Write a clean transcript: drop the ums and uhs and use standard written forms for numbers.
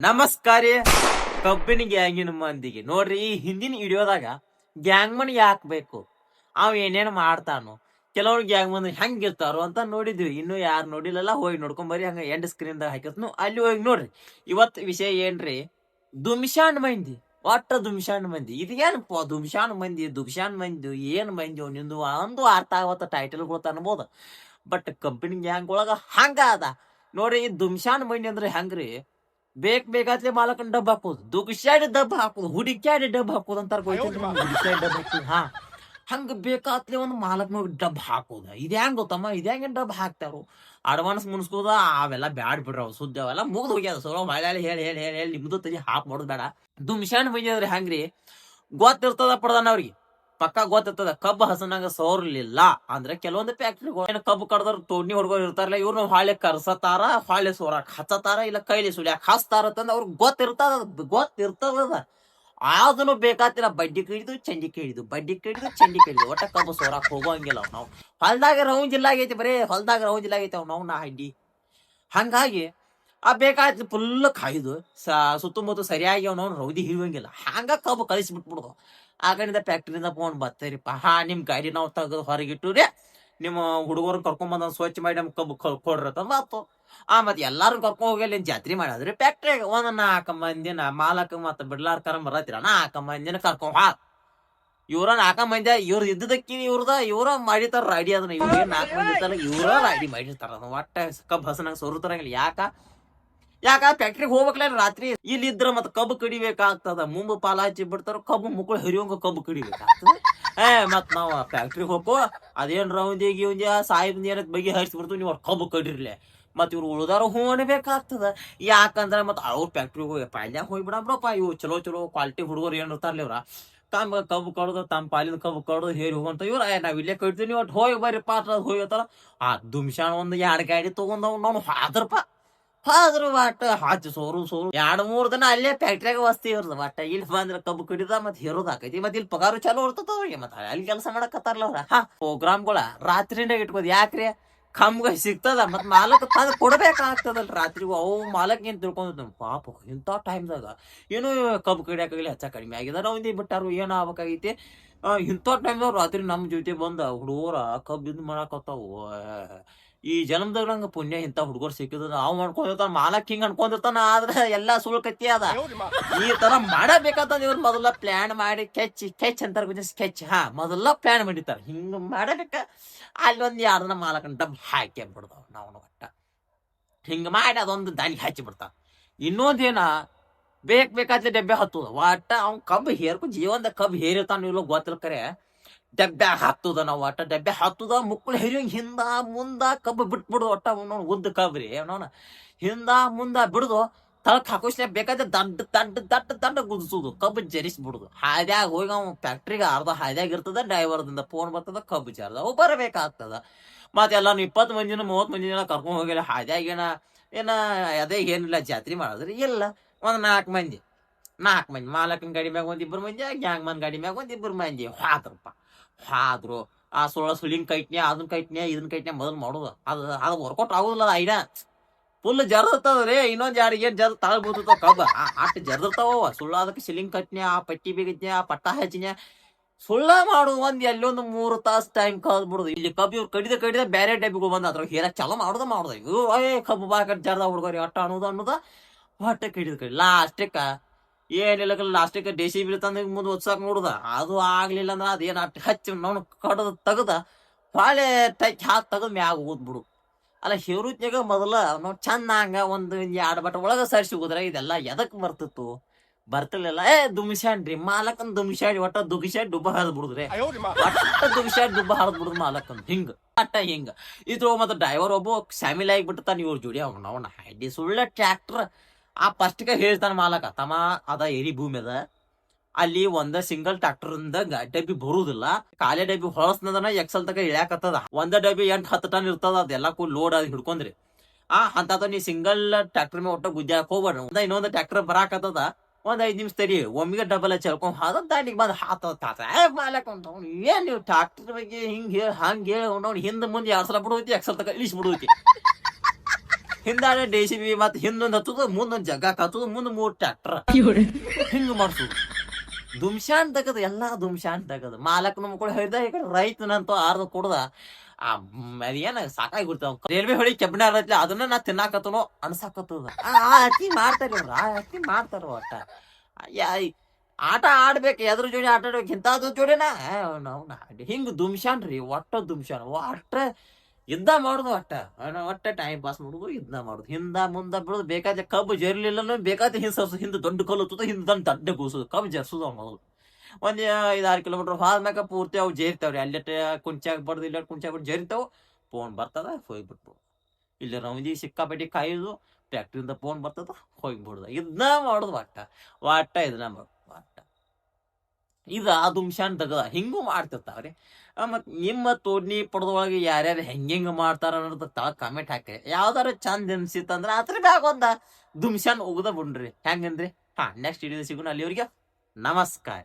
ನಮಸ್ಕಾರ ಕಬ್ಬಿನ ಗ್ಯಾಂಗಿನ ಮಂದಿಗೆ ನೋಡ್ರಿ. ಈ ಹಿಂದಿನ ವಿಡಿಯೋದಾಗ ಗ್ಯಾಂಗ್ ಮನ್ ಯಾಕೆ ಬೇಕು, ಅವ್ ಏನೇನು ಮಾಡ್ತಾನು, ಕೆಲವ್ರು ಗ್ಯಾಂಗ್ ಮಂದಿ ಹೆಂಗಿರ್ತಾರೋ ಅಂತ ನೋಡಿದ್ವಿ. ಇನ್ನು ಯಾರು ನೋಡಿಲ್ಲಲ್ಲ ಹೋಗಿ ನೋಡ್ಕೊಂಬರಿ. ಹಂಗ ಎಂಡ್ ಸ್ಕ್ರೀನ್ ದಾಗ ಹಾಕಿರ್ತ ಅಲ್ಲಿ ಹೋಗಿ ನೋಡ್ರಿ. ಇವತ್ ವಿಷಯ ಏನ್ರಿ, ದುಮ್ಶಾನ್ ಮಂದಿ, ಒಟ್ಟ ದುಮ್ಶಾನ್ ಮಂದಿ. ಇದೇನಪ್ಪ ದುಮ್ಶಾನ್ ಮಂದಿ ದುಮ್ಶಾನ್ ಮಂದಿ ಏನ್ ಮಂದಿ ನಿಂದು ಒಂದು ಅರ್ಥ ಆಗತ್ತ ಟೈಟಲ್ ಗಳು ಅನ್ಬೋದು. ಬಟ್ ಕಂಪನಿ ಗ್ಯಾಂಗ್ ಒಳಗ ಹಂಗ ಅದ ನೋಡ್ರಿ. ಈ ದುಮ್ಶಾನ್ ಮಂದಿ ಅಂದ್ರೆ ಹೆಂಗ್ರಿ, ಬೇಕಾತ್ಲೆ ಮಾಲಕನ್ ಡಬ್ಬ ಹಾಕೋದು, ದುಗ್ಸ್ಯಾಡಿ ಡಬ್ಬ ಹಾಕೋದು, ಹುಡುಕ್ಯಾಡಿ ಡಬ್ಬ ಹಾಕೋದು ಅಂತಾರ. ಹುಡುಕ್ಯಾಡಿ ಡಬ್ಬ ಹಾಕೋದು. ಹಾ, ಹಂಗ ಬೇಕಾತ್ಲೆ ಒಂದು ಮಾಲಕ್ ನೋಡಿ ಡಬ್ಬ ಹಾಕೋದ. ಇದ್ಯಾಂಗ ಗೊತ್ತಮ್ಮ, ಇದ್ಯಾಂಗ ಡಬ್ಬ ಹಾಕ್ತಾರು. ಅಡ್ವಾನ್ಸ್ ಮುನ್ಸ್ಕೋದ ಅವೆಲ್ಲ ಬ್ಯಾಡ್ ಬಿಡ್ರ. ಅವ್ ಸುದ್ದಿ ಅವೆಲ್ಲ ಮುಗ್ದು ಹೋಗ್ಯಾದ. ಸೊಲ ಮಳೆ ಹೇಳಿ ಹೇಳಿ ಹೇಳಿ ಹೇಳಿ ನಿಮ್ದು ತಲೆ ಹಾಪ್ ಮಾಡೋದು ಬೇಡ. ದುಮ್ಶಾನ್ ಬಂದಿದ್ರೆ ಹೆಂಗ್ರಿ, ಗೊತ್ತಿರ್ತದ ಪಡ್ದಾನ ಅವ್ರಿಗೆ, ಪಕ್ಕ ಗೊತ್ತಿರ್ತದ. ಕಬ್ಬು ಹಸನಾಗ ಸೋರ್ಲಿಲ್ಲ ಅಂದ್ರೆ ಕೆಲವೊಂದು ಫ್ಯಾಕ್ಟ್ರಿಗಳು ಕಬ್ಬು ಕಡ್ದ್ರ ತೋಡ್ನಿ ಹೊಡ್ಗೋರ್ ಇರ್ತಾರಲ್ಲ, ಇವ್ರನ್ನ ಹೊಳೆ ಕರ್ಸತಾರ, ಹೊಳೆ ಸೋರಾಕ್ ಹಚ್ಚತಾರ, ಇಲ್ಲ ಕೈಲಿ ಸುಳ್ಯಾಕ ಹಚ್ತಾರ ಅಂತಂದ ಅವ್ರಿಗೆ ಗೊತ್ತಿರ್ತದ. ಅದನ್ನು ಬೇಕಾತಿಲ್ಲ. ಬಡ್ಡಿ ಕಡಿದು ಚಂಡಿ ಕಡಿದು, ಬಡ್ಡಿ ಕಡಿದು ಚಂಡಿ ಕಡಿದು, ಒಟ್ಟ ಕಬ್ಬು ಸೋರಾಕ್ ಹೋಗೋಂಗಿಲ್ಲ ನಾವು. ಹೊಲ್ದಾಗ ರೌಂಡ್ ಜಿಲ್ಲ ಆಗೈತಿ, ಬರೀ ಹೊಲ್ದಾಗ ರೌಂಡ್ ಜಿಲ್ಲ ಆಗೈತಿ ನಾವು ನಾ ಹಡ್ಡಿ. ಹಂಗಾಗಿ ಆ ಬೇಕಾಯ್ತು ಫುಲ್ ಕಾಯ್ದು ಸುತ್ತಮುತ್ತ ಸರಿಯಾಗಿ ಅವ್ನವ್ನು ರೌದಿ ಹಿಡಿಯೋಂಗಿಲ್ಲ. ಹಂಗ ಕಬ್ಬು ಕಳಿಸಿ ಬಿಟ್ಬಿಡುದು. ಆ ಕಡೆಯಿಂದ ಫ್ಯಾಕ್ಟ್ರಿಯಿಂದ ಫೋನ್ ಬರ್ತಾರಿಪ್ಪ, ಹಾ ನಿಮ್ ಗಾಡಿ ನಾವು ತೆಗೆದು ಹೊರಗಿಟ್ಟು ರೀ, ನಿಮ್ಮ ಹುಡುಗರು ಕರ್ಕೊಂಡ್ ಸ್ವಚ್ಛ ಮಾಡಿ ನಮ್ಗೆ ಕಬ್ಬು ಕೊಡ್ರತ ಮಾತು. ಮತ್ತೆ ಎಲ್ಲಾರು ಕರ್ಕೊಂಡ್ ಹೋಗಿ ಅಲ್ಲಿ ಜಾತ್ರೆ ಮಾಡಿದ್ರಿ ಫ್ಯಾಕ್ಟ್ರಿಯಾಗ ಒಂದ್ 4 ಮಂದಿನ ಮಾಲಕ ಮತ್ತ ಬಿಡ್ಲಾರ ಕರ ಬರತ್ತಿರ 4 ಮಂದಿನ ಕರ್ಕೊಂಡ್ ಇವ್ರ 4 ಮಂದಿ ಇವ್ರ ಇದ್ದದಕ್ಕಿ ಇವ್ರ ಮಾಡಿತಾರ ರಾಡಿ. ಅದನ್ನ ಇವ್ರ 4 ಮಂದಿ ಇರ್ತಾರ, ಇವ್ರ ರಾಡಿ ಮಾಡಿರ್ತಾರ. ಒಟ್ಟ ಕಬ್ಬು ಹಸನಾಗ ಸೋರುತ್ತಾರಂಗಿಲ್ಲ. ಯಾಕ ಫ್ಯಾಕ್ಟ್ರಿಗೆ ಹೋಗ್ಬೇಕಲ್ಲ ರಾತ್ರಿ. ಇಲ್ಲಿ ಇದ್ರ ಮತ್ ಕಬ್ಬು ಕಡಿಬೇಕಾಗ್ತದ. ಮುಂಬ ಪಾಲ ಹಚ್ಚಿ ಬಿಡ್ತಾರ, ಕಬ್ಬು ಮುಕ್ಕಳು ಹರಿಯೋಂಗ ಕಬ್ಬು ಕಡಿಬೇಕಾಗ್ತದ. ಮತ್ ನಾವ್ ಫ್ಯಾಕ್ಟ್ರಿಗೆ ಹೋಗೋ ಅದೇನ್ ರೌಂದಿಗೆ ಸಾಹಿಬ್ ಏನತ್ ಬಗ್ಗೆ ಹರಿಸ್ಬಿಡ್ತು, ನೀವು ಕಬ್ಬು ಕಡಿರ್ಲೆ. ಮತ್ ಇವ್ರು ಉಳ್ದಾರ ಹೂ ಅನ್ಬೇಕಾಗ್ತದ. ಯಾಕಂದ್ರ ಮತ್ ಅವ್ರ ಫ್ಯಾಕ್ಟ್ರಿಗೆ ಹೋಗಿ ಪಾಲ್ಯಾಗ ಹೋಗ್ಬಿಡಪ್ಪ. ಇವು ಚಲೋ ಕ್ವಾಲಿಟಿ ಹುಡುಗರು ಏನ್ ಇರ್ತಾರಲ್ಲ, ಇವ್ರ ಕಬ್ಬು ಕಡ್ದು ತಮ್ಮ ಪಾಲಿನ ಕಬ್ಬು ಕಡ್ದು ಹೇರಿ ಹೋಗಂತ ಇವ್ರ ನಾವ್ ಇಲ್ಲೇ ಕಟ್ತೀವಿ, ಒಟ್ಟು ಹೋಗಿ ಬರ್ರಿ ಪಾತ್ರ ಹೋಗಿರ್ತಾರ. ಆ ದುಮ್ಶಾನ್ ಒಂದು 2 ಗಾಡಿ ತಗೊಂಡವ್ ನಾವು ಹಾದ್ರ ಒಟ್ಟ ಹಚ್ಚಿ ಸೋರು 2-3 ದಿನ ಅಲ್ಲೇ ಫ್ಯಾಕ್ಟ್ರಿಯಾಗ ವಸ್ತಿ ಇರ್ತದ. ಒಟ್ಟ ಇಲ್ಲಿ ಬಂದ್ರ ಕಬ್ಬು ಕಡಿದ ಮತ್ ಹೇರೋದ್ ಆಕೈತಿ. ಮತ್ ಇಲ್ಲಿ ಪಗಾರ ಚಲೋ ಇರ್ತದ ಅವ್ರಿಗೆ. ಮತ್ ಅಲ್ಲಿ ಕೆಲಸ ಮಾಡಕತ್ತಾರಲ್ಲ ಅವ್ರ. ಪ್ರೋಗ್ರಾಮ್ಗಳ ರಾತ್ರಿಯಿಂದ ಇಟ್ಕೋದ್. ಯಾಕ್ರಿ, ಕಮ್ಗ ಸಿಗ್ತದ, ಮತ್ ಮಾಲಕ್ ತಂದ್ ಕೊಡ್ಬೇಕಾಗ್ತದಲ್ ರಾತ್ರಿಗೂ. ಅವು ಮಾಲಕ್ ಏನ್ ತಿಳ್ಕೊಂಡ್ ಪಾಪ ಇಂಥ ಟೈಮ್ದಾಗ ಏನು ಕಬ್ಬು ಕಡಿಯಾಕಾಗಲಿ ಹೆಚ್ಚ ಕಡಿಮೆ ಆಗಿದಾರ ಒಂದಿ ಬಿಟ್ಟಾರು. ಏನ್ ಆಗ್ಬೇಕಾಗೈತಿ, ಇಂಥ ಟೈಮ್ದಾಗ ರಾತ್ರಿ ನಮ್ ಜೊತೆ ಬಂದ ಹುಡುಗರ ಕಬ್ಬು ಇದ್ ಮಾಡಾಕತ್ತಾವು. ಈ ಜನ್ಮದಾಗ ನಂಗ ಪುಣ್ಯ ಇಂಥ ಹುಡುಗರು ಸಿಕ್ಕಿದ. ಅವ್ ಅನ್ಕೊಂಡಿರ್ತಾನ ಮಾಲಕ್ ಹಿಂಗ್ ಅನ್ಕೊಂಡಿರ್ತಾನ, ಆದ್ರೆ ಎಲ್ಲಾ ಸುಳ್ಳು ಕತ್ತಿ ಅದ. ಈ ತರ ಮಾಡಬೇಕಂತ ಇವ್ರು ಮೊದಲ ಪ್ಲಾನ್ ಮಾಡಿ ಕೆಚ್ ಅಂತಾರ ಸ್ಕೆಚ್. ಮೊದಲ ಪ್ಲಾನ್ ಮಾಡಿರ್ತಾರ ಹಿಂಗ ಮಾಡಬೇಕ. ಅಲ್ಲಿ ಒಂದ್ 2 ದಿನ ಮಾಲಕನ ಡಬ್ ಹಾಕಿ ಬಿಡ್ತಾವ ನಾವು. ಒಟ್ಟ ಹಿಂಗ ಮಾಡಿ ಅದೊಂದು ದಾನಿಗೆ ಹಚ್ಚಿ ಬಿಡ್ತಾರ. ಇನ್ನೊಂದೇನ ಬೇಕಾದ್ರೆ ಡಬ್ಬೆ ಹತ್ತದ. ಒಟ್ಟ ಅವ್ನ್ ಕಬ್ಬು ಹೇರ್ಕೊ ಜೀವನದ ಕಬ್ಬು ಹೇರಿರ್ತಾನ ಇಲ್ಲ ಗೊತ್ತಿಲ್ಲ, ಕರೆ ಡಬ್ಬೆ ಹತ್ತದ. ನಾವು ಒಟ್ಟ ಡಬ್ಬೆ ಹತ್ತದ, ಮುಕ್ಕಳು ಹೆರಿಯಂಗ್ ಹಿಂದ ಮುಂದ ಕಬ್ಬು ಬಿಟ್ಬಿಡುದು. ಒಟ್ಟ ಉದ್ದ ಕಬ್ರಿ ಅವನವನ ಹಿಂದ ಮುಂದ ಬಿಡುದು. ತಳಕ್ ಹಾಕೋಸ್ಲೆ ಬೇಕಾದ್ರೆ ದಡ್ಡ ಗುದಿಸುದು, ಕಬ್ಬು ಜರಿಸ್ಬಿಡುದು. ಹಾದ್ಯಾಗ ಹೋಗಿ ಅವ್ ಫ್ಯಾಕ್ಟ್ರಿಗೆ ಅರ್ಧ ಹಾದ್ಯಾಗ ಇರ್ತದ, ಡ್ರೈವರ್ದಿಂದ ಫೋನ್ ಬರ್ತದ, ಕಬ್ಬು ಜಾರ್ದ ಅವು ಬರಬೇಕಾಗ್ತದ. ಮತ್ತೆ ಎಲ್ಲಾನು 20 ಮಂದಿನ 30 ಮಂದಿನ ಕರ್ಕೊಂಡ್ ಹೋಗಿಲ್ಲ. ಹಾದ್ಯಾಗ ಏನ ಅದೇ ಏನಿಲ್ಲ ಜಾತ್ರೆ ಮಾಡಿದ್ರಿ ಇಲ್ಲ. ಒಂದ್ 4 ಮಂದಿ ಮಾಲಕನ ಗಾಡಿ ಮ್ಯಾಗ 1-2 ಮಂದಿ, ಗ್ಯಾಂಗ್ ಮನ್ ಗಾಡಿ ಮ್ಯಾಗ 1-2 ಮಂದಿ ಹಾದ್ರು. ಆ ಸುಳಿಂಗ್ ಕೈಟ್ನ್ಯಾ ಅದನ್ನ ಕೈಟ್ನ್ಯಾ ಇದನ್ನ ಕೈಟ್ನ್ಯಾ ಮೊದಲು ಮಾಡೋದು. ಅದು ವರ್ಕೌಟ್ ಆಗುದಿಲ್ಲ. ಐಡಿಯಾ ಫುಲ್ ಜರ್ದಿರ್ತದ್ರಿ. ಇನ್ನೊಂದ್ 2 ಏನ್ ಜರ್ ತಾಳ್ ಬೀಳ್ತಿರ್ತಾವ ಕಬ್ಬ ಅಟ್ ಜರ್ದಿರ್ತಾವ. ಸುಳ್ಳ ಅದಕ್ಕೆ ಸಿಲಿಂಗ್ ಕಟ್ನ್ಯಾ, ಪಟ್ಟಿ ಬಿಗಿದ್ನ್ಯಾ, ಪಟ್ಟ ಹಚ್ಚಿನ್ಯಾ, ಸುಳ್ಳ ಮಾಡುದು. ಎಲ್ಲೊಂದು 3 ತಾಸು ಟೈಮ್ ಕಳ್ದ್ ಬಿಡುದು. ಇಲ್ಲಿ ಕಬ್ಬು ಇವ್ರು ಕಡಿದ ಬೇರೆ ಡಬ್ಬಿಗಳು ಬಂದ ಅದ್ರ ಹೇರಕ್ ಚಲೋ ಮಾಡುದ ಇವ್ರು ಕಬ್ಬು ಬಾ ಕಟ್ ಜರ್ದ ಹುಡುಗರಿ ಅಟ್ಟ ಅನ್ನೋದ ಹೊಟ್ಟೆ ಕಡಿದ ಲಾಸ್ಟಿಕ ಏನಿಲ್ಲ. ಲಾಸ್ಟಿಕ್ ಡೆಸಿ ಬೀಳ್ತಂದ ಮುಂದೆ ಒತ್ಸಾಕ್ ನೋಡುದ. ಅದು ಆಗ್ಲಿಲ್ಲ ಅಂದ್ರ ಅದೇನ್ ಅಟ್ ಹಚ್ಚಿ ನಾವು ಕಡದ ತಗದ ಹೊಳೆ ಟಚ್ ಹಾಕಿ ತಗದ್ ಮ್ಯಾಗ ಓದ್ಬಿಡು. ಅಲ್ಲ ಹೇರುತ್ನ್ಯಾಗ ಮೊದಲ ನಾವು ಚಂದ ಹಂಗ 1-2 ಬಟ್ ಒಳಗ ಸರಿಸಿ ಹೋದ್ರ ಇದೆಲ್ಲ ಎದಕ್ ಬರ್ತಿತ್ತು, ಬರ್ತಿರ್ಲಿಲ್ಲ. ದುಮ್ಸ್ಯಾನ್ರಿ ಮಾಲಕನ್ ದುಮ್ಸ್ಯಾಡಿ ಒಟ್ಟ ದುಗ್ಸ್ಯಾಡಿ ಡುಬ್ಬ ಹರಿದ್ ಬಿಡುದ್ರಿ. ಒಟ್ಟ ದುಗ್ಸ್ಯಾಡಿ ಡುಬ್ಬ ಹರಿದ್ ಬಿಡುದ್ ಮಾಲಕನ್. ಹಿಂಗ ಇದ್ರ ಮತ್ತ ಡ್ರೈವರ್ ಒಬ್ಬ ಶಾಮಿಲ್ ಆಗಿಬಿಡ್ತಾನ ಇವ್ರ ಜೋಡಿ. ಅವ್ನ ಹಡ್ಡಿ ಸುಳ್ಳ ಟ್ರ್ಯಾಕ್ಟರ್ ಫಸ್ಟ್ಗೆ ಹೇಳ್ತಾನ ಮಾಲಕ, ತಮ್ಮ ಅದ ಏರಿ ಭೂಮಿ ಅದ, ಅಲ್ಲಿ ಒಂದ ಸಿಂಗಲ್ ಟ್ರಾಕ್ಟರ್ ಡಬ್ಬಿ ಬರುದಿಲ್ಲ. ಖಾಲಿ ಡಬ್ಬಿ ಹೊಳಸ್ನದನ ಎಕ್ಸಲ್ ತಕ ಇಳ್ಯಾಕತ್ತದ. ಒಂದ ಡಬ್ಬಿ 8-10 ಟನ್ ಇರ್ತದ. ಅದೆಲ್ಲ ಲೋಡ್ ಅದ್ ಹಿಡ್ಕೊಂಡ್ರಿ ಅಂತ ನೀ ಸಿಂಗಲ್ ಟ್ರಾಕ್ಟರ್ ಮೇಲೆ ಒಟ್ಟ ಗುದ್ದಾಕ್ ಹೋಗ್ಬೇಡ್ರಿ. ಇನ್ನೊಂದ್ ಟ್ರಾಕ್ಟರ್ ಬರಾಕತ್ತದ, 1-5 ನಿಮಿಷ ತಡಿ, ಒಮ್ಮಿಗೆ ಡಬಲ್ ಚಲ್ಕೊಂಡ್ ದಾಟಿಗೆ ಬಂದ್ ಮಾಲಕ್ ಏನ್ ನೀವು ಟ್ರಾಕ್ಟರ್ ಬಗ್ಗೆ ಹಿಂಗ್ ಹೇಳಿ ಹಂಗ ಹೇಳಿ ಹಿಂದ್ ಮುಂದೆ 2 ಸಲ ಬಿಡುವೈತಿ, ಎಕ್ಸಲ್ ತಕ ಇಳಿಸಿ ಬಿಡುವೈತಿ. ಹಿಂದಾಡೆ DCB ಮತ್ತೆ ಹಿಂದೊಂದು ಹತ್ತದ ಮುಂದೊಂದು ಜಗ್ಗ ಹತ್ತದ ಮುಂದೆ 3 ಟ್ರ್ಯಾಕ್ಟರ್ ಹಿಂಗ ಮಾಡ್ಸುದು. ದುಮ್ಶಾನ್ ತಗದು ಎಲ್ಲಾ ದುಮ್ಶಾನ್ ತಗದು ಮಾಲಕ್ನ ಮಕ್ಕಳು ಹೇಳ್ದ ಈ ಕಡೆ ರೈತನಂತೂ ಆರ್ದ ಕುಡ್ದ ಅದೇನ ಸಾಕಾಗಿ ಬಿಡ್ತಾವ. ರೈಲ್ವೆ ಹೊಳಿ ಕೆಬ್ಬಣ ಇರತ್ಲಿ ಅದನ್ನ ನಾ ತಿನ್ನಾಕತ್ತನೋ ಅನ್ಸಾಕತ್ತದ. ಆ ಅತಿ ಮಾಡ್ತಾರ ಇವ್ರು, ಆ ಅತಿ ಮಾಡ್ತಾರ ಒಟ್ಟ. ಆಟ ಆಡ್ಬೇಕು, ಎದ್ರ ಜೋಡಿ ಆಟ ಆಡ್ಬೇಕು, ಇಂಥದ್ದು ಜೋಡಿನ ನಾವು ಹಿಂಗ ದುಮ್ಶಾನ್ರಿ ಒಟ್ಟ ದುಮ್ಶಾನ್. ಒಟ್ಟ ಯುದ್ಧ ಮಾಡುದು ಒಟ್ಟ ಟೈಮ್ ಪಾಸ್ ಮಾಡುದು, ಯುದ್ಧ ಮಾಡುದು, ಹಿಂದ ಮುಂದ ಬಿಡುದು. ಬೇಕಾದ್ರೆ ಕಬ್ಬು ಜರ್ಲಿಲ್ಲ ಬೇಕಾದ್ರೆ ಹಿಂದ ದೊಡ್ಡ ಕಲ್ಲು ಹತ್ತದ ಹಿಂದ ದಡ್ಡ ಕೂಸುದು, ಕಬ್ಬು ಜರ್ಸುದು ಅನ್ನೋದು. ಒಂದ್ 5-6 ಕಿಲೋಮೀಟರ್ ಹೋದ್ಮ್ಯಾಗ ಪೂರ್ತಿ ಅವು ಜೇರ್ತಾವ್ರಿ. ಅಲ್ಲೇ ಕುಂಚಾಗ ಬಡ್ದು ಇಲ್ಲ ಕುಂಚಾಗ ಬಡ್ದು ಜರಿತಾವ್. ಫೋನ್ ಬರ್ತದ ಹೋಗ್ಬಿಟ್ಟು ಇಲ್ಲಿ ರೌಂದಿ ಸಿಕ್ಕಾಪಟ್ಟಿ ಕಾಯುದು, ಫ್ಯಾಕ್ಟ್ರಿಯಿಂದ ಫೋನ್ ಬರ್ತದ ಹೋಗ್ಬಿಡುದ. ಇದನ್ನ ಮಾಡುದು ಒಟ್ಟ ಇದನ್ನ ಮಾಡುದು ಒಟ್ಟ. ಇದು ಆ ದುಮ್ಶಾನ್ ತಗದ ಹಿಂಗೂ ಮಾಡ್ತಿರ್ತಾವ್ರಿ. ಮತ್ ನಿಮ್ಮ ತೋಡ್ನಿ ಪಡದೊಳಗೆ ಯಾರ್ಯಾರು ಹೆಂಗ ಮಾಡ್ತಾರ ಅನ್ನೋದು ತಳ ಕಾಮೆಂಟ್ ಹಾಕಿ. ಯಾವ್ದಾರ ಚಂದ ಅನ್ಸಿತ್ತಂದ್ರ ಅದ್ರ ಬ್ಯಾಗ ಒಂದ ದುಮ್ಶಾನ್ ಉಗ್ದ ಬಿಡ್ರಿ. ಹೆಂಗನ್ರಿ? ನೆಕ್ಸ್ಟ್ ವಿಡಿಯೋ ಸಿಗೋಣ. ಅಲ್ಲಿವರೆಗೆ ನಮಸ್ಕಾರ.